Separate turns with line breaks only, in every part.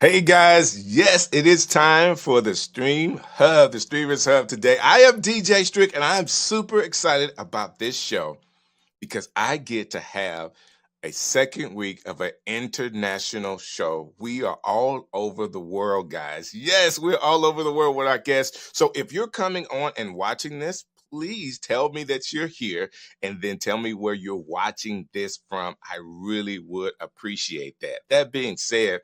Hey guys, yes, it is time for the Stream Hub, the Streamers Hub today. I am DJ Strick and I'm super excited about this show because I get to have a second week of an international show. We are all over the world, guys. Yes, we're all over the world with our guests. So if you're coming on and watching this, please tell me that you're here and then tell me where you're watching this from. I really would appreciate that. That being said,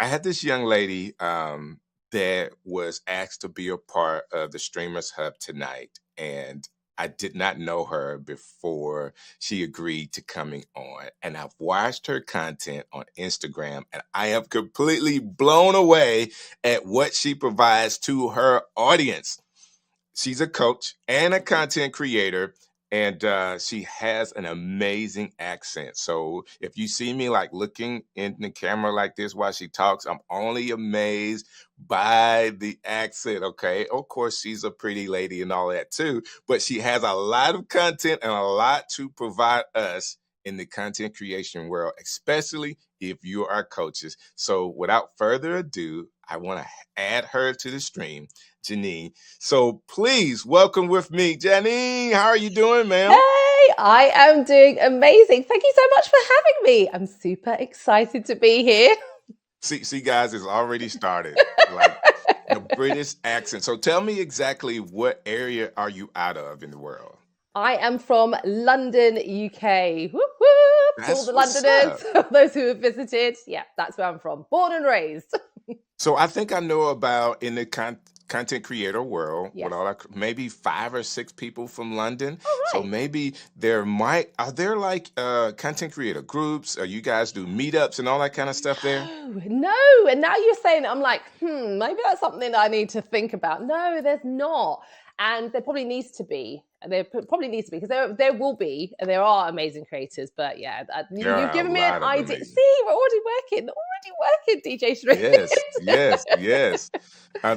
I had this young lady that was asked to be a part of the Streamers Hub tonight, and I did not know her before she agreed to coming on. And I've watched her content on Instagram, and I am completely blown away at what she provides to her audience. She's a coach and a content creator, and she has an amazing accent. So if you see me like looking in the camera like this while she talks, I'm only amazed by the accent. Okay, of course she's a pretty lady and all that too, but she has a lot of content and a lot to provide us in the content creation world, especially if you are coaches. So without further ado, I want to add her to the stream, Janine. So please welcome with me, Janine. How are you doing, ma'am?
Hey, I am doing amazing. Thank you so much for having me. I'm super excited to be here.
See, guys, it's already started. Like the British accent. So tell me exactly what area are you out of in the world?
I am from London, UK. Whoop, whoop. To all
That's
the
what's up.
Londoners, those who have visited. Yeah, that's where I'm from. Born and raised.
So I think I know about in the content creator world, with
Yes.
all maybe 5 or 6 people from London.
All
So
right.
maybe are there like content creator groups? Or you guys do meetups and all that kind of stuff there?
No. And now you're saying it, I'm like, maybe that's something that I need to think about. No, there's not. And there probably needs to be. There probably needs to be because there will be, and there are amazing creators. But yeah,
There
you've
are a
given me an
lot of
idea.
amazing.
See, we're already working, DJ Street.
Yes, yes, yes.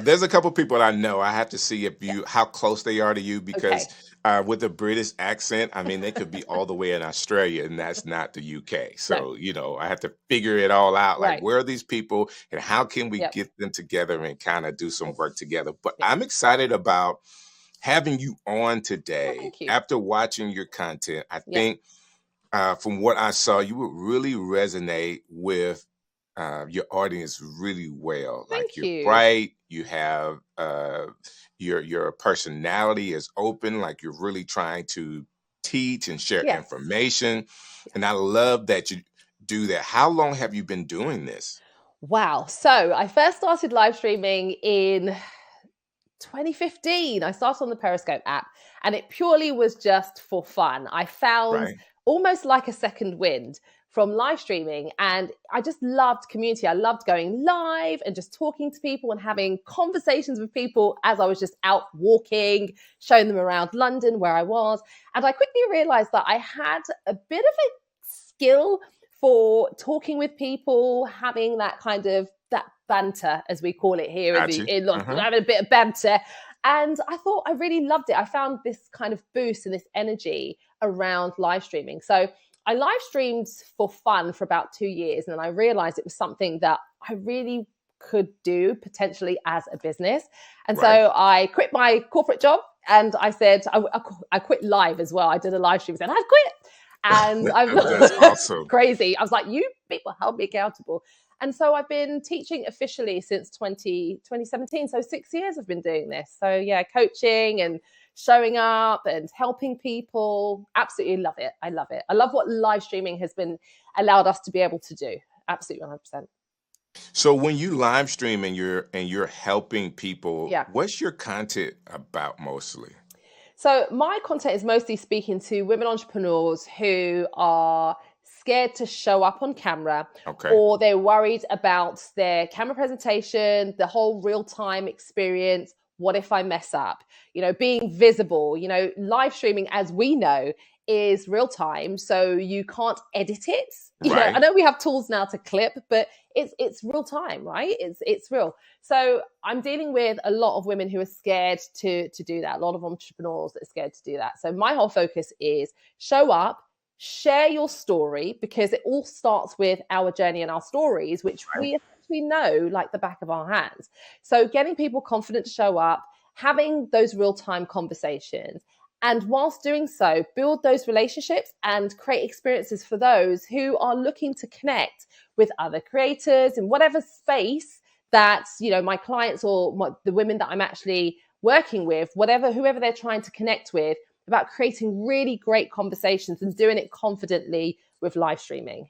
There's a couple people I know. I have to see if
Yeah.
how close they are to you because
Okay.
with a British accent, I mean, they could be all the way in Australia, and that's not the UK.
No.
So, I have to figure it all out. Like,
Right.
where are these people, and how can we
Yep.
get them together and kind of do some
Yes.
work together? But
Yeah.
I'm excited about having you on
Well,
today.
thank you.
After watching your content, I
Yeah.
think from what I saw, you would really resonate with your audience really well. Like
Thank
you're
you.
bright, you have your personality is open, like you're really trying to teach and share
Yes.
information. And I love that you do that. How long have you been doing this?
Wow. So I first started live streaming in 2015. I started on the Periscope app, and it purely was just for fun. I found
Right.
almost like a second wind from live streaming, and I just loved community. I loved going live and just talking to people and having conversations with people as I was just out walking, showing them around London where I was. And I quickly realized that I had a bit of a skill for talking with people, having that kind of that banter, as we call it here
Got you.
in London,
Uh-huh.
having a bit of banter. And I thought I really loved it. I found this kind of boost and this energy around live streaming. So I live streamed for fun for about 2 years, and then I realized it was something that I really could do potentially as a business. And
Right.
so I quit my corporate job, and I said I quit live as well. I did a live stream, said I'd quit, and
That's
I'm
awesome.
crazy. I was like, you people hold me accountable. And so I've been teaching officially since 2017. So 6 years I've been doing this. So yeah, coaching and showing up and helping people. Absolutely love it. I love it. I love what live streaming has been allowed us to be able to do. Absolutely 100%.
So when you live stream and you're helping people,
Yeah.
what's your content about mostly?
So my content is mostly speaking to women entrepreneurs who are scared to show up on camera,
Okay.
or they're worried about their camera presentation, the whole real-time experience. What if I mess up? Being visible, live streaming, as we know, is real time, so you can't edit it. I
Right.
know we have tools now to clip, but it's real time, right? It's real. So I'm dealing with a lot of women who are scared to do that. A lot of entrepreneurs that are scared to do that. So my whole focus is show up, share your story, because it all starts with our journey and our stories, which
Right.
we essentially we know like the back of our hands. So getting people confident to show up, having those real-time conversations, and whilst doing so, build those relationships and create experiences for those who are looking to connect with other creators in whatever space that, you know, my clients or the women that I'm actually working with, whoever they're trying to connect with, about creating really great conversations and doing it confidently with live streaming.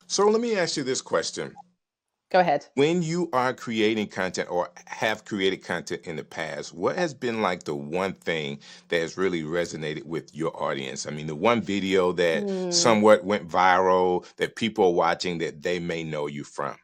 So let me ask you this question.
Go ahead.
When you are creating content or have created content in the past, what has been like the one thing that has really resonated with your audience? I mean, the one video that somewhat went viral that people are watching that they may know you from.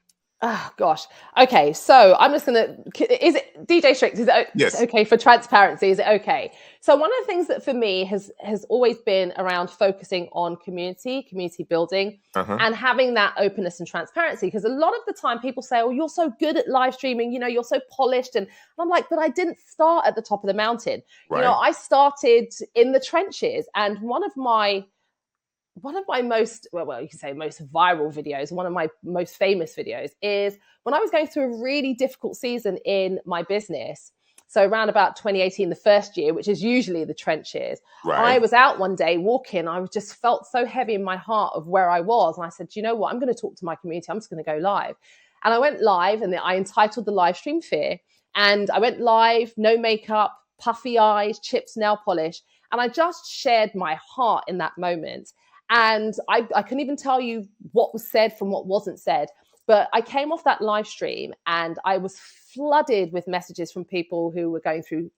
Oh gosh. Okay, so I'm just gonna. Is it DJ Strick? Is it
Yes.
okay for transparency? Is it okay? So one of the things that for me has always been around focusing on community building, and having that openness and transparency. Because a lot of the time people say, "Oh, you're so good at live streaming. You know, you're so polished," and I'm like, "But I didn't start at the top of the mountain.
Right.
You know, I started in the trenches." And one of my most, well, you can say most viral videos, one of my most famous videos is when I was going through a really difficult season in my business. So around about 2018, the first year, which is usually the trenches,
Right.
I was out one day walking. I just felt so heavy in my heart of where I was. And I said, you know what? I'm going to talk to my community. I'm just going to go live. And I went live, and I entitled the live stream Fear. And I went live, no makeup, puffy eyes, chips, nail polish. And I just shared my heart in that moment. And I couldn't even tell you what was said from what wasn't said. But I came off that live stream and I was flooded with messages from people who were going through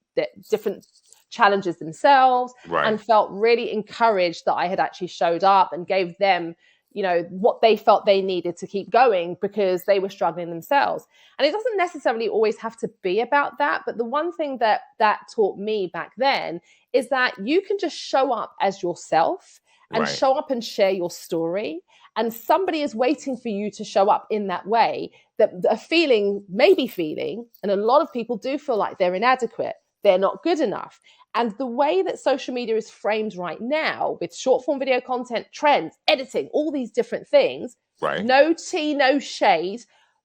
different challenges themselves,
Right.
and felt really encouraged that I had actually showed up and gave them, you know, what they felt they needed to keep going because they were struggling themselves. And it doesn't necessarily always have to be about that. But the one thing that taught me back then is that you can just show up as yourself and
Right.
show up and share your story. And somebody is waiting for you to show up in that way, that maybe feeling, and a lot of people do feel like they're inadequate, they're not good enough. And the way that social media is framed right now with short form video content, trends, editing, all these different things,
Right.
no tea, no shade,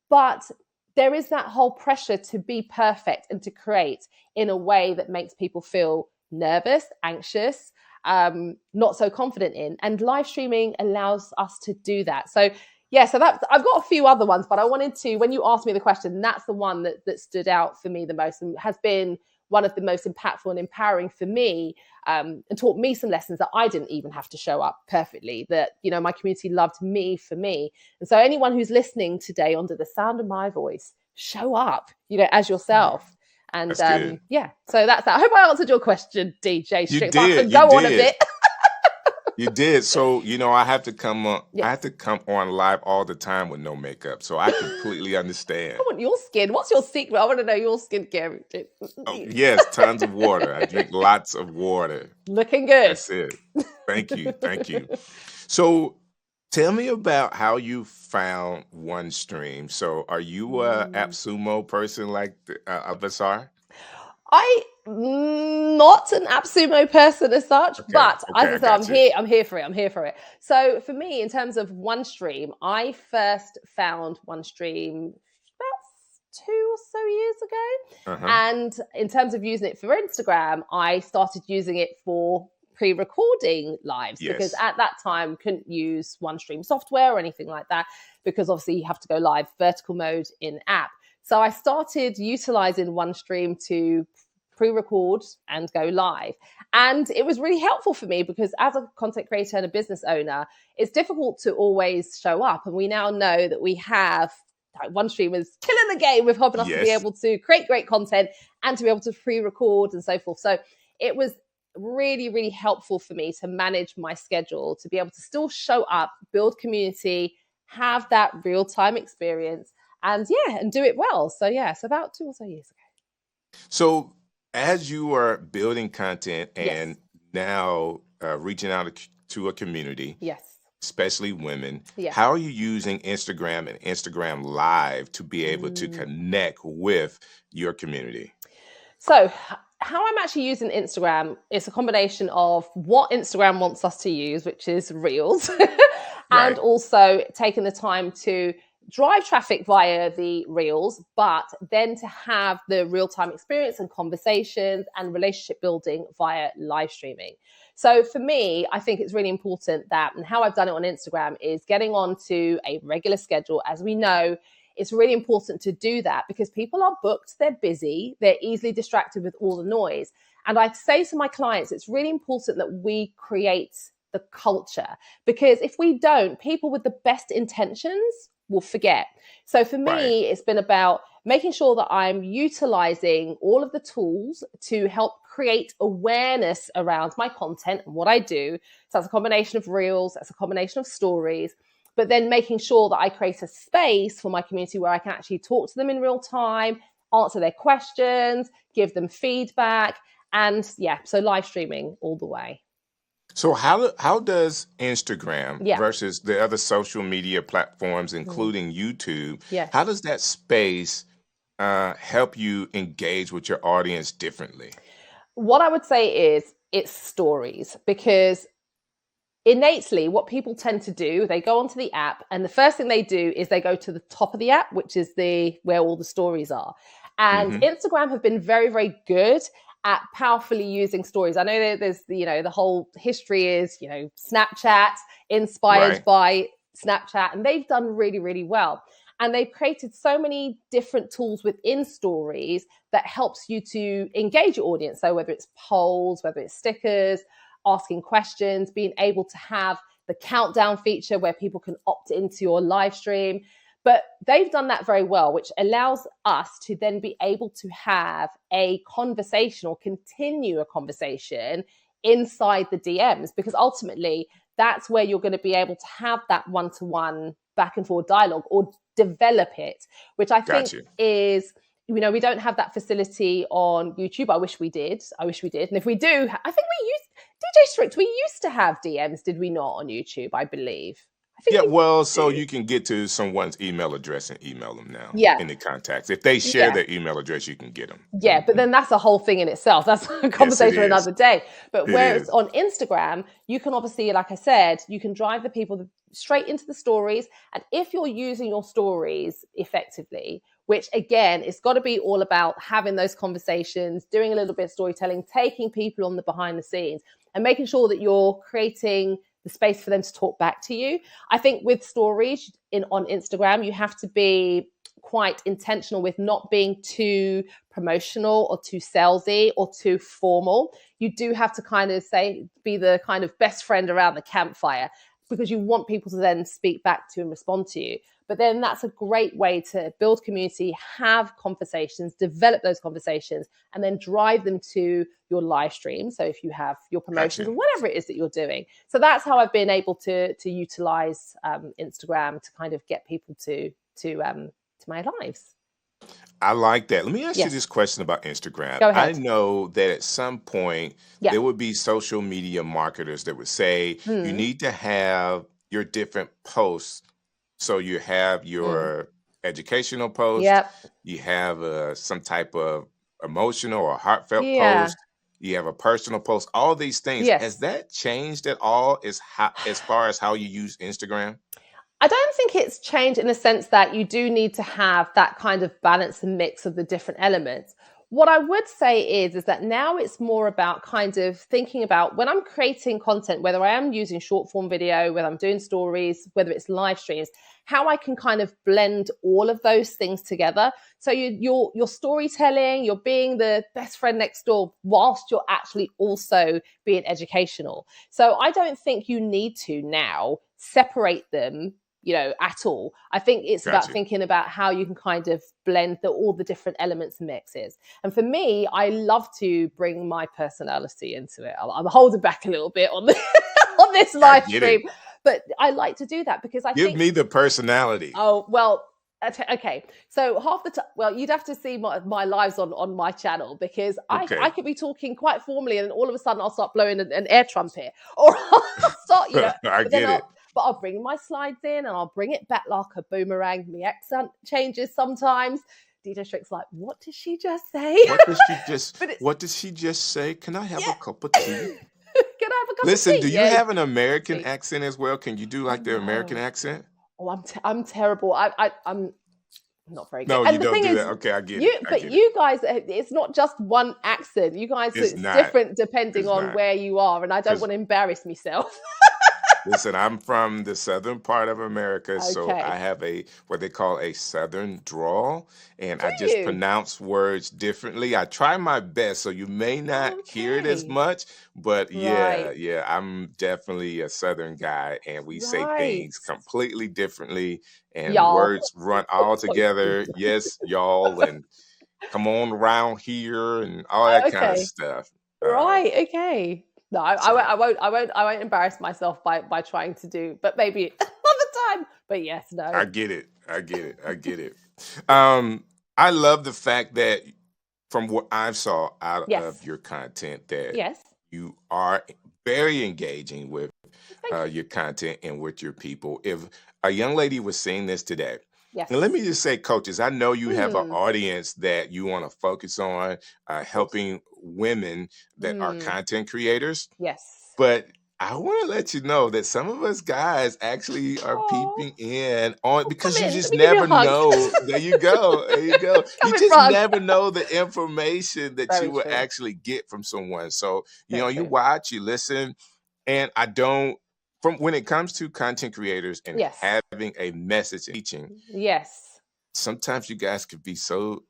but there is that whole pressure to be perfect and to create in a way that makes people feel nervous, anxious, not so confident in. And live streaming allows us to do that. So yeah, so that I've got a few other ones, but I wanted to, when you asked me the question, that's the one that stood out for me the most and has been one of the most impactful and empowering for me, and taught me some lessons that I didn't even have to show up perfectly, that, you know, my community loved me for me. And so anyone who's listening today under the sound of my voice, show up, you know, as yourself. And yeah, so that's that. I hope I answered your question, DJ Strick.
You did.
I can go on a bit.
You did. So, you know, I have to come on.
Yes.
I have to come on live all the time with no makeup. So I completely understand.
I want your skin. What's your secret? I want to know your skincare routine.
Oh, yes, tons of water. I drink lots of water.
Looking good.
That's it. Thank you. Thank you. So tell me about how you found OneStream. So are you a AppSumo person like us are?
I'm not an AppSumo person as such, but as I said, I'm here for it. So for me, in terms of OneStream, I first found OneStream about 2 or so years ago. And in terms of using it for Instagram, I started using it for pre-recording lives, because at that time couldn't use OneStream software or anything like that, because obviously you have to go live vertical mode in app. So I started utilizing OneStream to pre-record and go live. And it was really helpful for me because as a content creator and a business owner, it's difficult to always show up. And we now know that we have, like, OneStream is killing the game with helping us to be able to create great content and to be able to pre-record and so forth. So it was really, really helpful for me to manage my schedule, to be able to still show up, build community, have that real-time experience, and do it well. So so about 2 or so years ago.
So as you are building content and now reaching out to a community, especially women, how are you using Instagram and Instagram Live to be able to connect with your community?
So how I'm actually using Instagram is a combination of what Instagram wants us to use, which is Reels, and also taking the time to drive traffic via the reels, but then to have the real-time experience and conversations and relationship building via live streaming. So for me, I think it's really important that, and how I've done it on Instagram is getting onto a regular schedule. As we know, it's really important to do that because people are booked, they're busy, they're easily distracted with all the noise. And I say to my clients, it's really important that we create the culture, because if we don't, people with the best intentions will forget. So for me, it's been about making sure that I'm utilizing all of the tools to help create awareness around my content and what I do. So that's a combination of reels, that's a combination of stories, but then making sure that I create a space for my community where I can actually talk to them in real time, answer their questions, give them feedback, and so live streaming all the way.
So how does Instagram versus the other social media platforms, including YouTube, how does that space help you engage with your audience differently?
What I would say is it's stories, because innately what people tend to do, they go onto the app and the first thing they do is they go to the top of the app, which is where all the stories are. And Instagram have been very, very good at powerfully using stories. I know there's the whole history is, Snapchat, inspired by Snapchat, and they've done really, really well. And they've created so many different tools within stories that helps you to engage your audience. So whether it's polls, whether it's stickers, asking questions, being able to have the countdown feature where people can opt into your live stream. But they've done that very well, which allows us to then be able to have a conversation or continue a conversation inside the DMs, because ultimately that's where you're going to be able to have that one-to-one back and forth dialogue or develop it, which I think is, we don't have that facility on YouTube. I wish we did. And if we do, I think DJ Strick, we used to have DMs, did we not, on YouTube, I believe?
So you can get to someone's email address and email them now in the contacts. If they share their email address, you can get them.
Yeah, but then that's a whole thing in itself. That's a conversation for another day. But whereas on Instagram, you can obviously, like I said, you can drive the people straight into the stories. And if you're using your stories effectively, which again, it's got to be all about having those conversations, doing a little bit of storytelling, taking people on the behind the scenes and making sure that you're creating the space for them to talk back to you. I think with stories on Instagram, you have to be quite intentional with not being too promotional or too salesy or too formal. You do have to kind of be the kind of best friend around the campfire, because you want people to then speak back to and respond to you. But then that's a great way to build community, have conversations, develop those conversations, and then drive them to your live stream. So if you have your promotions or whatever it is that you're doing. So that's how I've been able to utilize Instagram to kind of get people to my lives.
I like that. Let me ask you this question about Instagram.
Go ahead.
I know that at some point there would be social media marketers that would say you need to have your different posts. So you have your educational post, you have some type of emotional or heartfelt post, you have a personal post, all these things. Has that changed at all as far as how you use Instagram?
I don't think it's changed in the sense that you do need to have that kind of balance and mix of the different elements. What I would say is that now it's more about kind of thinking about when I'm creating content, whether I am using short form video, whether I'm doing stories, whether it's live streams, how I can kind of blend all of those things together. So you're storytelling, you're being the best friend next door whilst you're actually also being educational. So I don't think you need to now separate them at all. I think it's about thinking about how you can kind of blend all the different elements and mixes. And for me, I love to bring my personality into it. I'm holding back a little bit on this live stream, but I like to do that because I think...
Give me the personality.
Oh, well, okay. So half the time, you'd have to see my lives on my channel, because I could be talking quite formally and then all of a sudden I'll start blowing an air trumpet, or I'll start,
I get it.
But I'll bring my slides in and I'll bring it back like a boomerang. The accent changes sometimes. DJ Strick's like, what did she just say?
What did she just say? Can I have a cup of tea?
Can I have a cup of tea?
Listen, do you have an American accent as well? Can you do like the American accent?
Oh, I'm terrible. I'm not very good.
No, you
And the
don't
thing
do
is,
that. Okay, I get it. I get it.
you guys, it's not just one accent. You guys,
It's
it's
not.
different depending
It's
on
not.
where you are, and I don't
'Cause
want to embarrass myself.
listen, I'm from the southern part of America, so I
Okay.
have a what they call a southern drawl, and
Do
I just
you?
pronounce words differently. I try my best, so you may not hear it as
Okay.
much, but
Right.
yeah, I'm definitely a southern guy, and we say
Right.
things completely differently, and
Y'all.
words run all
So
together.
stupid.
Yes, y'all, and come on around here, and all that
Oh,
kind of
okay.
stuff. Um,
Right. Okay. No, I won't.
so
I won't. I won't embarrass myself by trying to do. But maybe another time. But yes, no.
I get it. I get it. I get it. Um, I love the fact that from what I saw out of
Yes.
your content that
Yes.
you are very engaging with
Thank you.
your content and with your people. If a young lady was seeing this today, and let
Yes.
me just say, coaches, I know you have an
Mm,
audience that you want to focus on
of course.
helping women that are
Mm,
content creators.
yes.
But I want to let you know that some of us guys actually are
Oh,
peeping in on
oh, come
because you
in. Let
just
me give you a
never
hug.
know. There you go. There you go. You
Come in for
just
a hug.
never know the information that you
Very
will
true.
actually get from someone. So,
Very
you
true.
watch, you listen, and I don't from when it comes to content creators and
Yes.
having a message and teaching,
Yes.
sometimes you guys could be so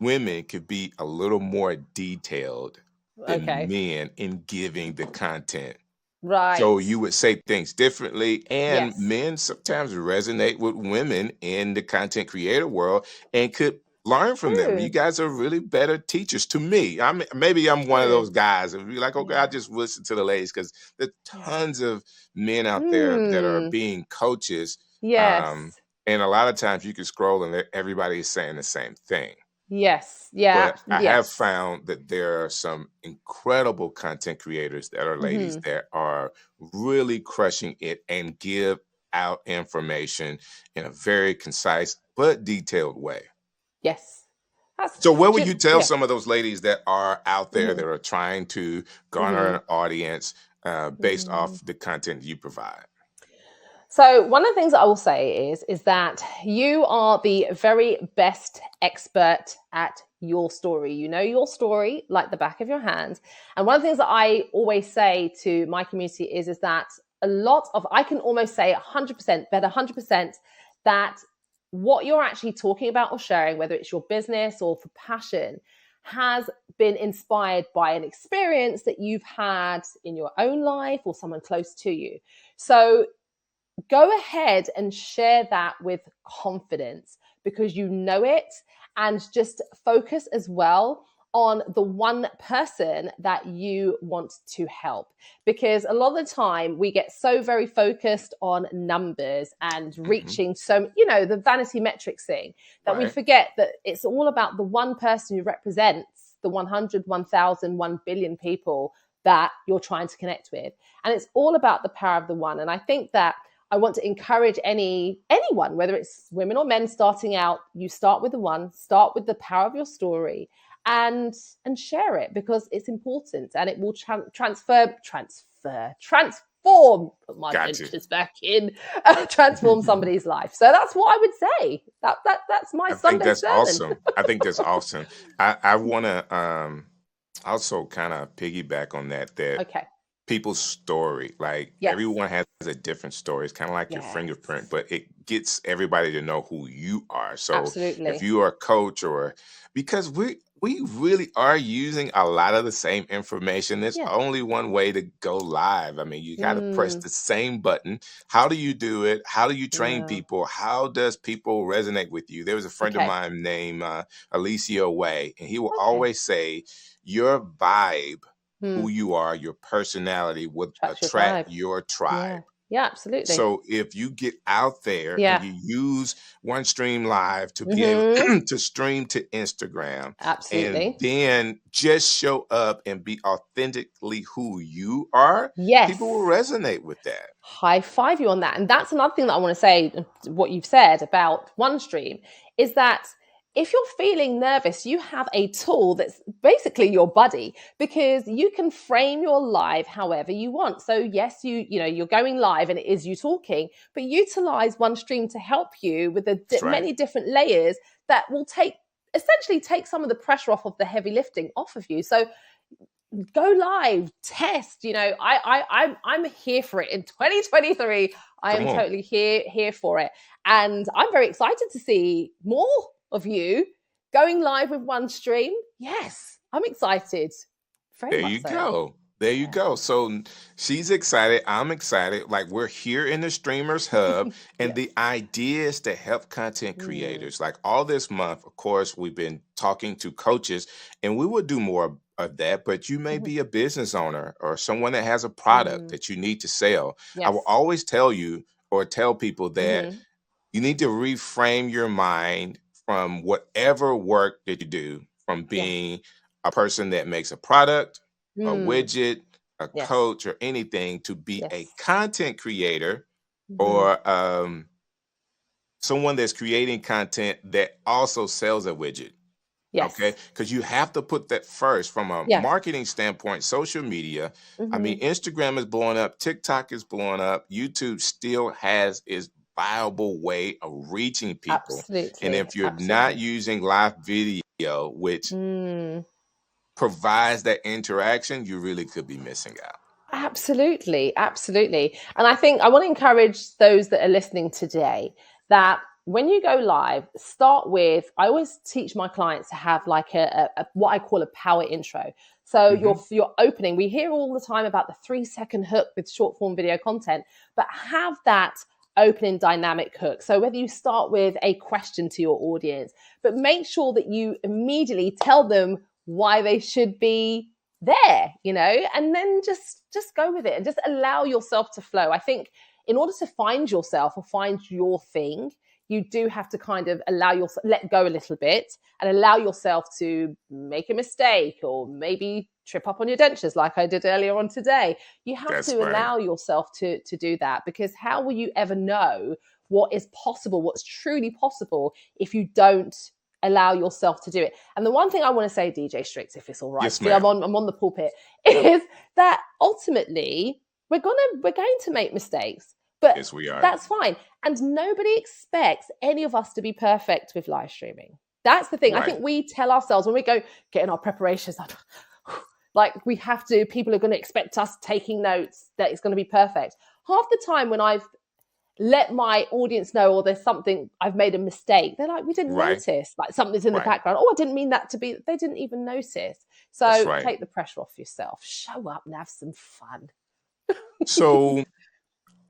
women could be a little more detailed than
Okay.
men in giving the content. So
Right.
you would say things differently, and
Yes.
men sometimes resonate with women in the content creator world and could learn from them. You
True.
guys are really better teachers to me. Maybe I'm one of
True.
those guys and be like, okay, I
Yeah.
just listen to the ladies because there's
Yeah.
tons of men out there that are
Hmm.
being coaches. Um,
Yes.
and a lot of times you can scroll and everybody is saying the same thing.
Yes. Yeah.
But I have
Yes.
found that there are some incredible content creators that are ladies
Hmm.
that are really crushing it and give out information in a very concise but detailed way.
Yes. That's
So, what would you tell
yeah.
some of those ladies that are out there
Hmm.
that are trying to garner
Hmm.
an audience based
Hmm.
off the content you provide?
So one of the things that I will say is that you are the very best expert at your story. You know your story like the back of your hand. And one of the things that I always say to my community is that a lot of I can almost say 100%, bet 100% that what you're actually talking about or sharing, whether it's your business or for passion, has been inspired by an experience that you've had in your own life or someone close to you. So go ahead and share that with confidence because you know it, and just focus as well on the one person that you want to help, because a lot of the time we get so very focused on numbers and
Hmm.
reaching the vanity metrics thing, that we
Right.
forget that it's all about the one person who represents the 100, 1,000, 1 billion people that you're trying to connect with. And it's all about the power of the one. And I think that I want to encourage anyone, whether it's women or men starting out, you start with the one, start with the power of your story, and share it because it's important and it will transform. Put my
Got you.
dentures back in, transform somebody's life. So that's what I would say. That's my
I think
Sunday
that's
sermon.
awesome. I think that's awesome. I want to also kind of piggyback on that
Okay.
people's story. Like
Yes.
everyone has a different story. It's kind of like your fingerprint,
Yes.
but it gets everybody to know who you are. So if
Absolutely.
you are a coach or because we really are using a lot of the same information. There's
Yeah.
only one way to go live. I mean, you got to press
Mm,
the same button. How do you do it? How do you train
yeah.
people? How does people resonate with you? There was a friend of
Okay.
mine named Alicia Way, and he will
Okay.
always say, your vibe,
Hmm.
who you are, your personality would
Trust your
attract
tribe.
your
Yeah.
tribe.
Yeah, absolutely.
So if you get out there and
Yeah.
you use One Stream Live to be able
Mhm.
to stream to Instagram and
Absolutely.
then just show up and be authentically who you are, people will
Yes.
resonate with that.
High five you on that. And that's another thing that I want to say, what you've said about OneStream, is that if you're feeling nervous, you have a tool that's basically your buddy, because you can frame your live however you want. So yes, you're going live and it is you talking, but utilize OneStream to help you with the
That's right.
many different layers that will essentially take some of the pressure off of the heavy lifting off of you. So go live, test. I'm here for it in 2023. I am
Come on.
totally here for it, and I'm very excited to see more of you going live with OneStream. Yes, I'm excited. Very
There
much
you
so.
go. There you go. So she's excited. I'm excited. Like, we're here in the Streamers Hub, and
Yes.
the idea is to help content
Mm,
creators. Like, all this month, of course, we've been talking to coaches, and we will do more of that. But you may
mhm,
be a business owner or someone that has a product
mm,
that you need to sell. I will
yes.
always tell you or tell people that
Hmm.
you need to reframe your mind from whatever work that you do, from
Yes.
being a person that makes a product, a
Mm,
widget, a
yes.
coach, or anything, to be a
Yes.
content creator,
Hmm.
or someone that's creating content that also sells a widget. Okay,
Yes.
because you have to put that first from a
Yes.
marketing standpoint. Social media, I mean,
Hmm.
Instagram is blowing up, TikTok is blowing up, YouTube still has its viable way of reaching people. And
Absolutely.
if you're not
Absolutely.
using live video, which
Mm.
provides that interaction, you really could be missing out.
Absolutely, absolutely. And I think I want to encourage those that are listening today that when you go live, start with, I always teach my clients to have like a what I call a power intro. So
Hmm.
your opening, we hear all the time about the 3-second hook with short form video content, but have that opening dynamic hook. So whether you start with a question to your audience, but make sure that you immediately tell them why they should be there, and then just go with it and just allow yourself to flow. I think in order to find yourself or find your thing, you do have to kind of let go a little bit and allow yourself to make a mistake or maybe trip up on your dentures like I did earlier on today. You have
That's
to
right.
allow yourself to do that, because how will you ever know what is possible, what's truly possible, if you don't allow yourself to do it? And the one thing I want to say, DJ Strix, if it's all right,
Yes,
see, I'm
ma'am.
on the pulpit, is that ultimately we're going to make mistakes, but
Yes, we are.
that's fine. And nobody expects any of us to be perfect with live streaming. That's the thing. I
Right.
think we tell ourselves when we go get in our preparations, like we have to, people are going to expect us taking notes, that it's going to be perfect. Half the time when I've let my audience know, or there's something, I've made a mistake, they're like, we didn't
Right.
notice, like something's in the
Right.
background. Oh, I didn't mean that to be, they didn't even notice.
That's
So
right.
take the pressure off yourself, show up and have some fun.
So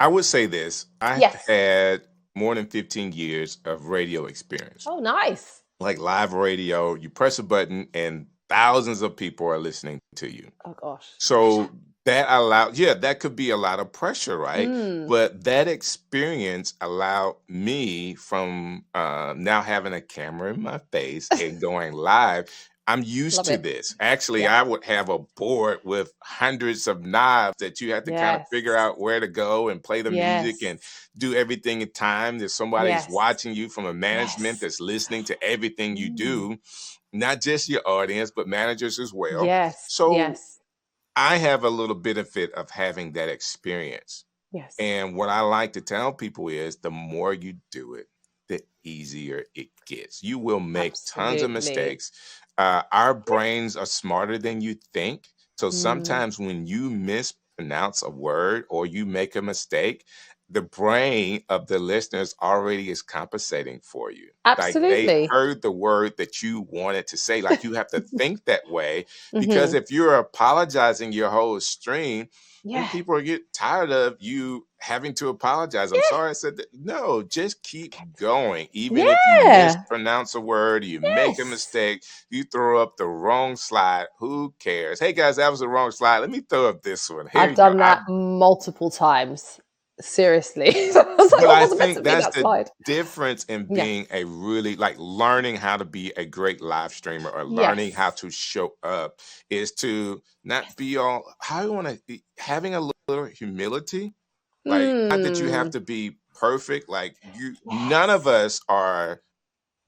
I would say this: I've
Yes.
had more than 15 years of radio experience.
Oh, nice.
Like, live radio, you press a button and thousands of people are listening to you.
Oh gosh, pressure.
So that could be a lot of pressure, right?
Mm,
But that experience allowed me, from now having a camera in my face and going live. I'm used
love
to
it.
this. Actually,
Yeah.
I would have a board with hundreds of knobs that you have to kind of
Yes.
figure out where to go and play the music
Yes.
and do everything in time. That somebody's
Yes.
watching you from a management
Yes.
that's listening to everything you
Mm.
do, not just your audience, but managers as well.
Yes.
So
Yes.
I have a little benefit of having that experience.
Yes.
And what I like to tell people is, the more you do it, the easier it gets. You will make tons of
Absolutely.
mistakes. Our
Yeah.
brains are smarter than you think. So
Mm.
sometimes when you mispronounce a word or you make a mistake, the brain of the listeners already is compensating for you. Like, they
Absolutely.
heard the word that you wanted to say. Like, you have to think that way, because
Hmm.
if you're apologizing your whole stream, then
Yeah.
people get tired of you having to apologize. I'm
Yeah.
sorry I said that. No, just keep going. Even if you
Yeah.
mispronounce a word, you make a
Yes.
mistake, you throw up the wrong slide, who cares? Hey guys, that was the wrong slide. Let me throw up this one. Here
I've
you go.
done that multiple times. Seriously. I was like,
But
oh, I
I
wasn't meant
think
to be
that's
that
the
slide.
difference in
Yes.
being a really, like, learning how to be a great live streamer, or learning how
Yes.
to show up, is to not
Yes.
be all, how you want to, having a little humility. Like, not that you have
Mm.
to be perfect. Like, none of
Yes.
us are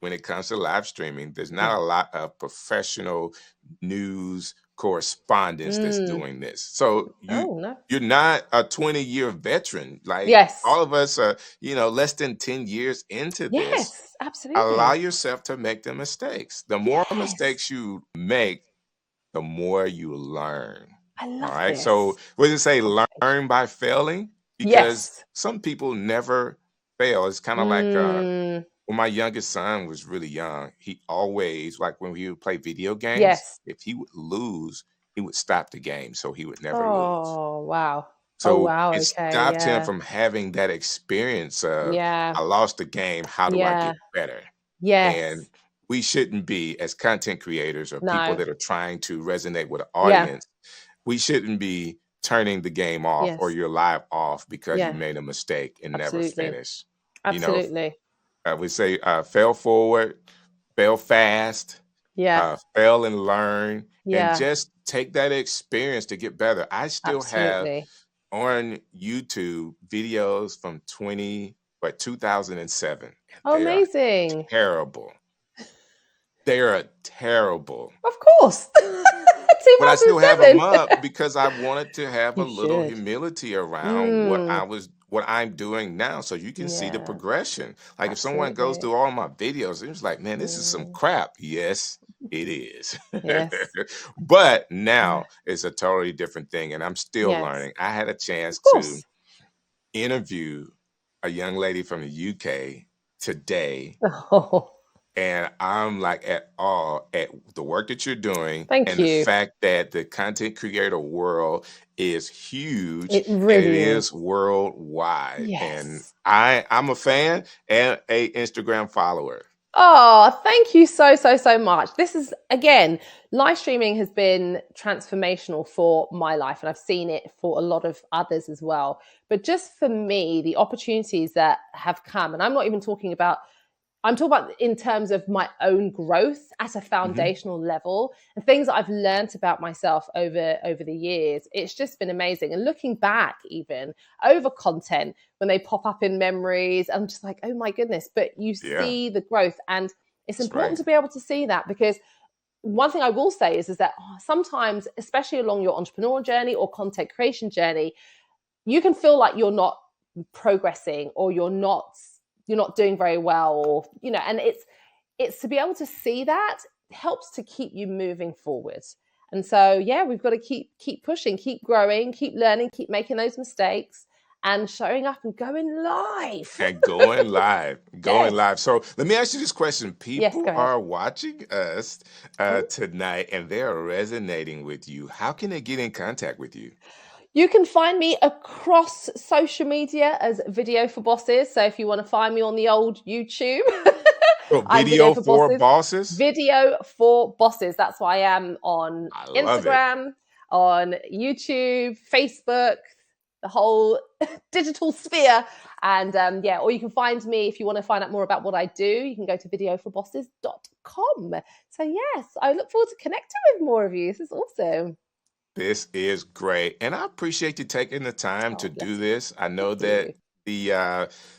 when it comes to live streaming, there's not a lot of professional news correspondents that's
Mm.
doing this. So
Oh, no.
you're not a 20-year veteran. Like
Yes.
all of us are, less than 10 years into this.
Yes,
Allow
absolutely.
yourself to make the mistakes. The more
Yes.
mistakes you make, the more you learn.
I
All
love
right. So
this.
what does it say?
Oh, thank you.
Learn by failing? Because
Yes.
some people never fail. It's kind of like
Mm.
when my youngest son was really young, he always, like when we would play video games,
Yes.
if he would lose, he would stop the game so he would never lose.
Oh, wow. Oh,
So
wow.
it
Okay.
stopped him
Yeah.
from having that experience of,
Yeah.
I lost the game. How do I
Yeah.
get better? And
Yes.
we shouldn't be, as content creators or people
No.
that are trying to resonate with an
Yeah.
audience, we shouldn't be turning the game off or
Yes.
your live off because you
Yeah.
made a mistake and never
Absolutely.
finish. You know,
Absolutely.
we say fail forward, fail fast,
Yeah.
fail and learn, and
Yeah.
just take that experience to get better. I still have
Absolutely.
on YouTube videos from 2007, and
Oh,
they are
amazing.
terrible. They are terrible.
Of course.
But I still have them
2007.
up because I wanted to have a
You
little
should.
humility around
Mm.
what I'm doing now, so you can see the
Yeah.
progression. Like if someone goes
Absolutely.
through all my videos, it's like, man, this is some
Mm.
crap. Yes, it is.
Yes.
But
Yeah.
now it's a totally different thing, and I'm still
Yes.
learning. I had a chance
Of
to
course.
interview a young lady from the UK today,
Oh,
and I'm like at awe at the work that you're doing
thank
and the
you.
fact that the content creator world is huge
It
and it
really is.
is worldwide. And
Yes.
I'm a fan and a Instagram follower.
Oh, thank you so, so, so much. This is, again, live streaming has been transformational for my life, and I've seen it for a lot of others as well. But just for me, the opportunities that have come, and I'm not even talking about, I'm talking about in terms of my own growth at a
Mhm.
foundational level and things that I've learned about myself over the years. It's just been amazing. And looking back, even over content when they pop up in memories, I'm just like, oh my goodness. But you
Yeah,
see the growth, and it's
that's
important
right.
to be able to see that because one thing I will say is that sometimes, especially along your entrepreneur journey or content creation journey, you can feel like you're not progressing or you're not doing very well, or and it's to be able to see that helps to keep you moving forward. And so yeah, we've got to keep pushing, keep growing, keep learning, keep making those mistakes, and showing up and going live.
And going live, going
Yes.
live. So let me ask you this question.
Yes,
People
go ahead.
are watching us
Oh.
tonight and they are resonating with you. How can they get in contact with you?
You can find me across social media as Video for Bosses. So if you want to find me on the old YouTube,
So
I'm Video
video
for
for
Bosses.
bosses?
Video for Bosses. That's why I am on
I love it.
Instagram, on YouTube, Facebook, the whole digital sphere. And yeah, or you can find me if you want to find out more about what I do. You can go to videoforbosses.com. So yes, I look forward to connecting with more of you. This is awesome.
This is great, and I appreciate you taking the time to
Oh,
do
bless you.
this. I know
Thank
that
you.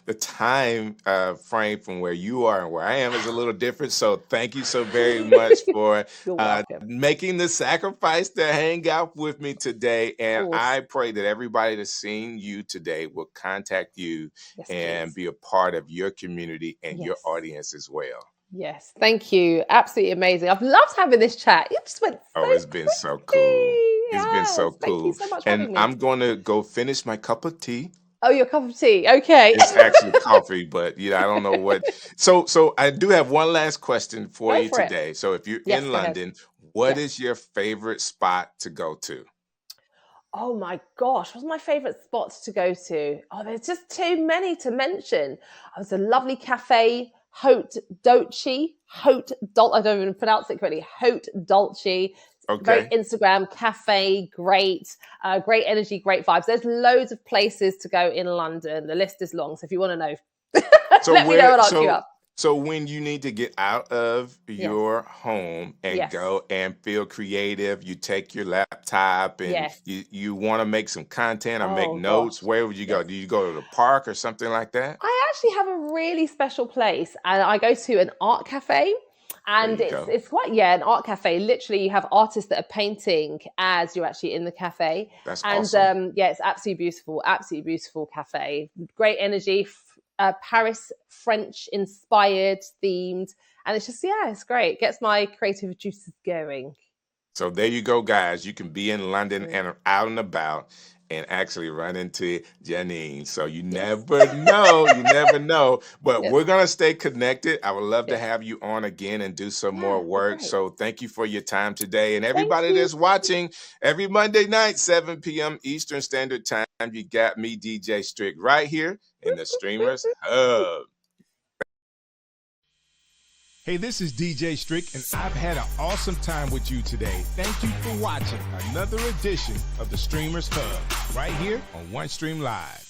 the time frame from where you are and where I am is a little different. So thank you so very much for
You're welcome. Of
making the sacrifice to hang out with me today. And
course.
I pray that everybody that's seeing you today will contact you
Yes,
and
please.
be a part of your community and your
Yes.
audience as well.
Yes. Thank you. Absolutely amazing. I've loved having this chat. It just went so
Oh, it's been so cool.
quickly.
It's been so
Yes. Thank you
cool.
so much for
And
having me.
I'm going to go finish my cup of tea.
Oh, your cup of tea. Okay.
It's actually coffee, but I don't know what. So I do have one last question for
Go
you
for it.
today. So if you're
Yes,
in
go ahead.
London, what
Yes.
is your favorite spot to go to?
Oh my gosh, what's my favorite spots to go to? Oh, there's just too many to mention. Oh, it's a lovely cafe, Haute Dolce. I don't even pronounce it correctly. Haute Dolce. Very
Okay.
Instagram cafe, great energy, great vibes. There's loads of places to go in London. The list is long, so if you want to know,
So
let me know
where
and I'll queue
so
up.
So when you need to get out of
Yes.
your home and
Yes.
go and feel creative, you take your laptop and
Yes.
you want to make some content or make
Oh gosh.
notes. Where would you go?
Yes.
Do you go to the park or something like that?
I actually have a really special place, and I go to an art cafe.
There
And
you
it's
go.
it's quite, yeah, an art cafe. Literally, you have artists that are painting as you're actually in the cafe,
That's
and
awesome.
yeah, it's absolutely beautiful cafe. Great energy, Paris French inspired, themed, and it's just, yeah, it's great. Gets my creative juices going.
So there you go, guys. You can be in London
Mm.
and out and about and actually run into Janine. So you
Yes.
never know. You never know. But
Yes.
we're going to stay connected. I would love to
Yes.
have you on again and do some
Yeah,
more
it'd be
work.
great.
So thank you for your time today. And
Thank
everybody
you.
that's watching every Monday night, 7 p.m. Eastern Standard Time, you got me, DJ Strick, right here in the Streamers Hub. Hey, this is DJ Strick, and I've had an awesome time with you today. Thank you for watching another edition of the Streamers Hub right here on OneStream Live.